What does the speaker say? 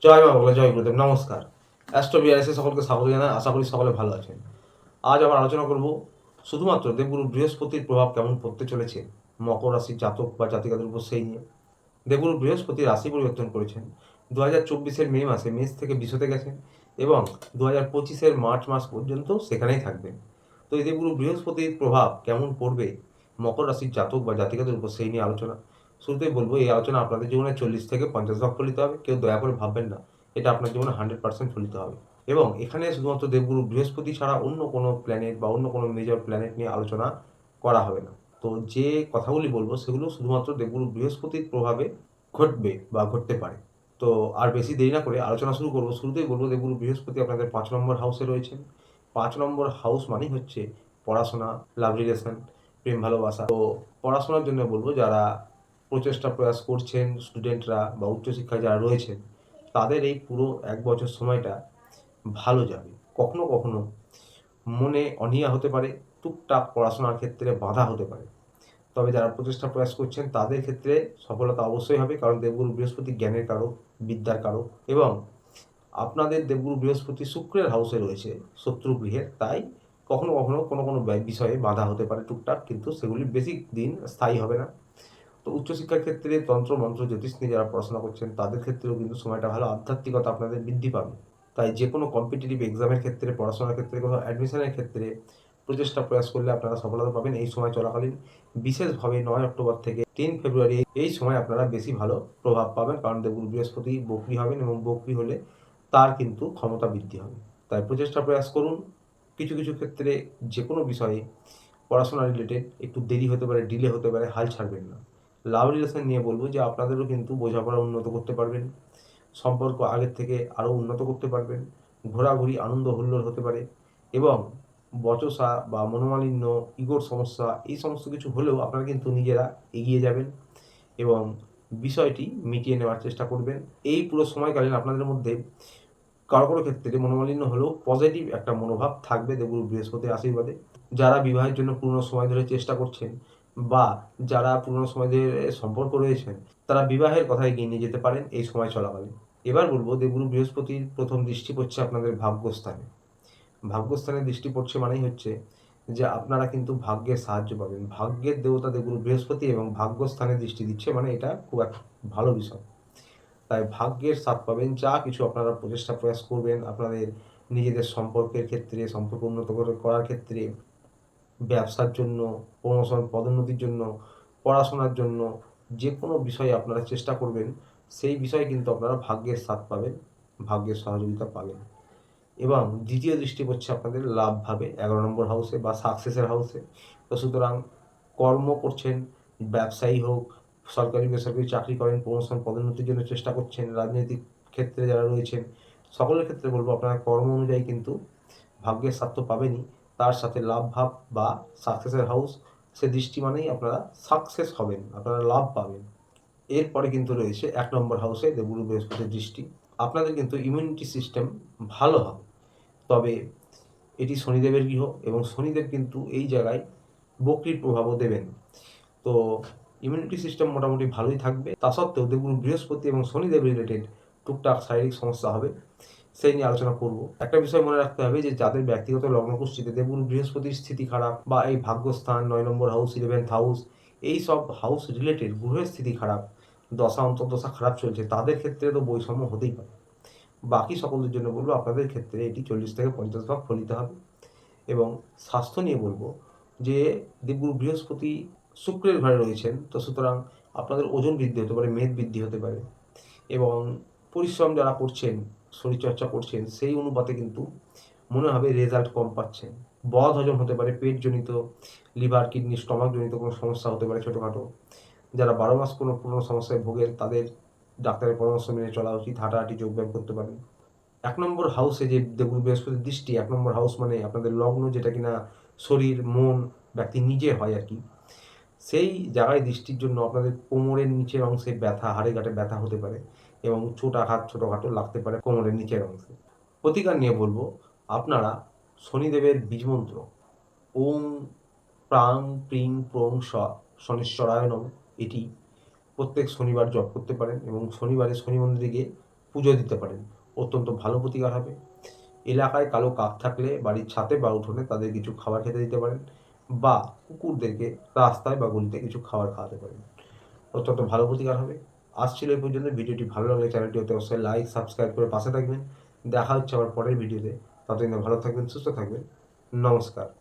জয় মা বাংলা, জয় গুরুদেব, নমস্কার। অ্যাস্ট্রো বিআরএসে সকলকে স্বাগত জানাই। আশা করি সকলে ভালো আছেন। আজ আমরা আলোচনা করব শুধুমাত্র দেবগুরু বৃহস্পতির প্রভাব কেমন পড়তে চলেছে মকর রাশির জাতক বা জাতিকাদের উপর সেই নিয়ে। দেবগুরু বৃহস্পতি রাশি পরিবর্তন করেছেন 2024-এর মে মাসে মেষ থেকে বৃষতে গেছেন এবং 2025-এর মার্চ মাস পর্যন্ত সেখানেই থাকবেন। তো এই দেবগুরু বৃহস্পতির প্রভাব কেমন পড়বে মকর রাশির জাতক বা জাতিকাদের উপর সেই নিয়ে আলোচনা। শুরুতেই বলবো, এই আলোচনা আপনাদের জীবনে 40 থেকে 50 ভাগ ফলিত হবে। কেউ দয়া করে ভাববেন না এটা আপনার জীবনে 100% ফলিত হবে। এবং এখানে শুধুমাত্র দেবগুরু বৃহস্পতি ছাড়া অন্য কোনো প্ল্যানেট বা অন্য কোনো মেজর প্ল্যানেট নিয়ে আলোচনা করা হবে না। তো যে কথাগুলি বলবো সেগুলো শুধুমাত্র দেবগুরু বৃহস্পতির প্রভাবে ঘটবে বা ঘটতে পারে। তো আর বেশি দেরি না করে আলোচনা শুরু করব। শুরুতেই বলব, দেবগুরু বৃহস্পতি আপনাদের ৫ নম্বর হাউসে রয়েছেন। ৫ নম্বর হাউস মানেই হচ্ছে পড়াশোনা, লাভ রিলেশন, প্রেম ভালোবাসা। তো পড়াশোনার জন্য বলব, যারা প্রচেষ্টা প্রয়াস করছেন, স্টুডেন্টরা বা উচ্চশিক্ষায় যারা রয়েছেন, তাদের এই পুরো ১ বছর সময়টা ভালো যাবে। কখনো, কখনো মনে অনীহা হতে পারে, টুকটাক পড়াশোনার ক্ষেত্রে বাধা হতে পারে। তবে যারা প্রচেষ্টা প্রয়াস করছেন তাদের ক্ষেত্রে সফলতা অবশ্যই হবে, কারণ দেবগুরু বৃহস্পতি জ্ঞানের কারক, বিদ্যার কারক এবং আপনাদের দেবগুরু বৃহস্পতি শুক্রের হাউসে রয়েছে, শত্রু গৃহের। তাই কখনো, কখনো কোনো, কোনো বিষয়ে বাধা হতে পারে টুকটাক, কিন্তু সেগুলি বেশি দিন স্থায়ী হবে না। তো উচ্চশিক্ষার ক্ষেত্রে তন্ত্র, মন্ত্র, জ্যোতিষ নিয়ে যারা পড়াশোনা করছেন তাদের ক্ষেত্রেও কিন্তু সময়টা ভালো, আধ্যাত্মিকতা আপনাদের বৃদ্ধি পাবে। তাই যেকোনো কম্পিটিটিভ এক্সামের ক্ষেত্রে, পড়াশোনার ক্ষেত্রে, কোনো অ্যাডমিশনের ক্ষেত্রে প্রচেষ্টা প্রয়াস করলে আপনারা সফলতা পাবেন এই সময় চলাকালীন। বিশেষভাবে ৯ অক্টোবর থেকে ৩ ফেব্রুয়ারি এই সময় আপনারা বেশি ভালো প্রভাব পাবেন, কারণ দেবগুরু বৃহস্পতি বক্রী হবেন এবং বক্রী হলে তার কিন্তু ক্ষমতা বৃদ্ধি হবে। তাই প্রচেষ্টা প্রয়াস করুন। কিছু, কিছু ক্ষেত্রে যেকোনো বিষয়ে পড়াশোনা রিলেটেড একটু দেরি হতে পারে, ডিলে হতে পারে, হাল ছাড়বেন না। লাভ রিলেশন নিয়ে বলব যে আপনাদেরও কিন্তু বোঝাপড়া উন্নত করতে পারবেন। সম্পর্ক আগের থেকে আরও উন্নত করতে পারবেন। ঘোরাঘুরি, আনন্দ হুল্লোড় হতে পারে এবং বচসা বা মনোমালিন্য, ইগোর সমস্যা, এই সমস্ত কিছু হলেও আপনারা কিন্তু নিজেরা এগিয়ে যাবেন এবং বিষয়টি মিটিয়ে নেওয়ার চেষ্টা করবেন। এই পুরো সময়কালীন আপনাদের মধ্যে কারো, কারো ক্ষেত্রে মনোমালিন্য হলেও পজিটিভ একটা মনোভাব থাকবে দেবগুরু বৃহস্পতির আশীর্বাদে। যারা বিবাহের জন্য পুরনো সময় ধরে চেষ্টা করছেন বা যারা পুরনো সময় ধরে সম্পর্ক রয়েছেন, তারা বিবাহের কথা এগিয়ে নিয়ে যেতে পারেন এই সময় চলাকালীন। এবার বলবো, দেবগুরু বৃহস্পতির প্রথম দৃষ্টি পড়ছে আপনাদের ভাগ্যস্থানে। ভাগ্যস্থানে দৃষ্টি পড়ছে মানেই হচ্ছে যে আপনারা কিন্তু ভাগ্যের সাহায্য পাবেন। ভাগ্যের দেবতা দেবগুরু বৃহস্পতি এবং ভাগ্যস্থানে দৃষ্টি দিচ্ছে, মানে এটা খুব এক ভালো বিষয়। তাই ভাগ্যের সাথ পাবেন। যা কিছু আপনারা প্রচেষ্টা প্রয়াস করবেন আপনাদের নিজেদের সম্পর্কের ক্ষেত্রে, সম্পর্ক উন্নত করার ক্ষেত্রে, ব্যবসার জন্য, প্রমোশন পদোন্নতির জন্য, পড়াশোনার জন্য, যে কোনো বিষয়ে আপনারা চেষ্টা করবেন, সেই বিষয়ে কিন্তু আপনারা ভাগ্যের সাথ পাবেন, ভাগ্যের সহযোগিতা পাবেন। এবং দ্বিতীয় দৃষ্টি পড়ছে আপনাদের লাভভাবে, ১১ নম্বর হাউসে বা সাকসেসের হাউসে। তো সুতরাং কর্ম করছেন, ব্যবসায়ী হোক, সরকারি বেসরকারি চাকরি করেন, প্রমোশন পদোন্নতির জন্য চেষ্টা করছেন, রাজনৈতিক ক্ষেত্রে যারা রয়েছেন, সকলের ক্ষেত্রে বলবো আপনারা কর্ম অনুযায়ী কিন্তু ভাগ্যের সাথ তো পাবেনই, তার সাথে লাভ ভাব বা সাকসেসের হাউস, সে দৃষ্টি মানেই আপনারা সাকসেস হবেন, আপনারা লাভ পাবেন। এরপরে কিন্তু রয়েছে ১ নম্বর হাউসে দেবগুরু বৃহস্পতির দৃষ্টি। আপনাদের কিন্তু ইমিউনিটি সিস্টেম ভালো হবে। তবে এটি শনিদেবের গৃহ এবং শনিদেব কিন্তু এই জায়গায় বক্রীর প্রভাবও দেবেন। তো ইমিউনিটি সিস্টেম মোটামুটি ভালোই থাকবে। তা সত্ত্বেও দেবগুরু বৃহস্পতি এবং শনিদেব রিলেটেড টুকটাক শারীরিক সমস্যা হবে, সেই নিয়ে আলোচনা করব। একটা বিষয় মনে রাখতে হবে যে যাদের ব্যক্তিগত লগ্নকুষ্ঠিতে দেবগুরু বৃহস্পতির স্থিতি খারাপ বা এই ভাগ্যস্থান ৯ নম্বর হাউস, 11th হাউস, এই সব হাউস রিলেটেড গ্রহের স্থিতি খারাপ, দশা অন্তর্দশা খারাপ চলছে, তাদের ক্ষেত্রে তো বৈষম্য হতেই পারে। বাকি সকলের জন্য বলবো আপনাদের ক্ষেত্রে এটি 40 থেকে 50 ভাগ ফলিত হবে। এবং স্বাস্থ্য নিয়ে বলবো যে দেবগুরু বৃহস্পতি শুক্রের ঘরে রয়েছেন, তো সুতরাং আপনাদের ওজন বৃদ্ধি হতে পারে, মেদ বৃদ্ধি হতে পারে এবং পরিশ্রম যারা করছেন, শরীরচর্চা করছেন, সেই অনুপাতে কিন্তু মনে হবে রেজাল্ট কম পাচ্ছেন। বদ হজম হতে পারে, পেটজনিত, লিভার, কিডনি, স্টমাকজনিত কোনো সমস্যা হতে পারে ছোটোখাটো। যারা ১২ মাস কোনো সমস্যায় ভোগেন তাদের ডাক্তারের পরামর্শ মেনে চলা উচিত, হাঁটাহাঁটি, যোগব্যায়াম করতে পারেন। ১ নম্বর হাউসে যে দেবগুরু বৃহস্পতির দৃষ্টি, ১ নম্বর হাউস মানে আপনাদের লগ্ন, যেটা কিনা শরীর, মন, ব্যক্তি নিজে হয় আর কি। সেই জায়গায় দৃষ্টির জন্য আপনাদের কোমরের নিচের অংশে ব্যথা, হাড়ে গাঁটে ব্যথা হতে পারে এবং চোট আঘাত ছোটোখাটো লাগতে পারে কোমরের নিচের অংশে। প্রতিকার নিয়ে বলবো, আপনারা শনিদেবের বীজমন্ত্র ওম প্রাং প্রিং প্রং স শনিশ্বরায় নমঃ, এটি প্রত্যেক শনিবার জপ করতে পারেন এবং শনিবারে শনি মন্দিরে গিয়ে পুজো দিতে পারেন, অত্যন্ত ভালো প্রতিকার হবে। এলাকায় কালো কাক থাকলে বাড়ির ছাদে বা উঠোনে তাদের কিছু খাবার খেতে দিতে পারেন, বা কুকুরদেরকে রাস্তায় বা গলিতে কিছু খাবার খাওয়াতে পারেন, অত্যন্ত ভালো প্রতিকার হবে। আজ ছিল এই পর্যন্ত। ভিডিওটি ভালো লাগলে চ্যানেলটি অবশ্যই লাইক সাবস্ক্রাইব করে পাশে থাকবেন। দেখা হচ্ছে আবার পরের ভিডিওতে। ততদিন ভালো থাকবেন, সুস্থ থাকবেন। নমস্কার।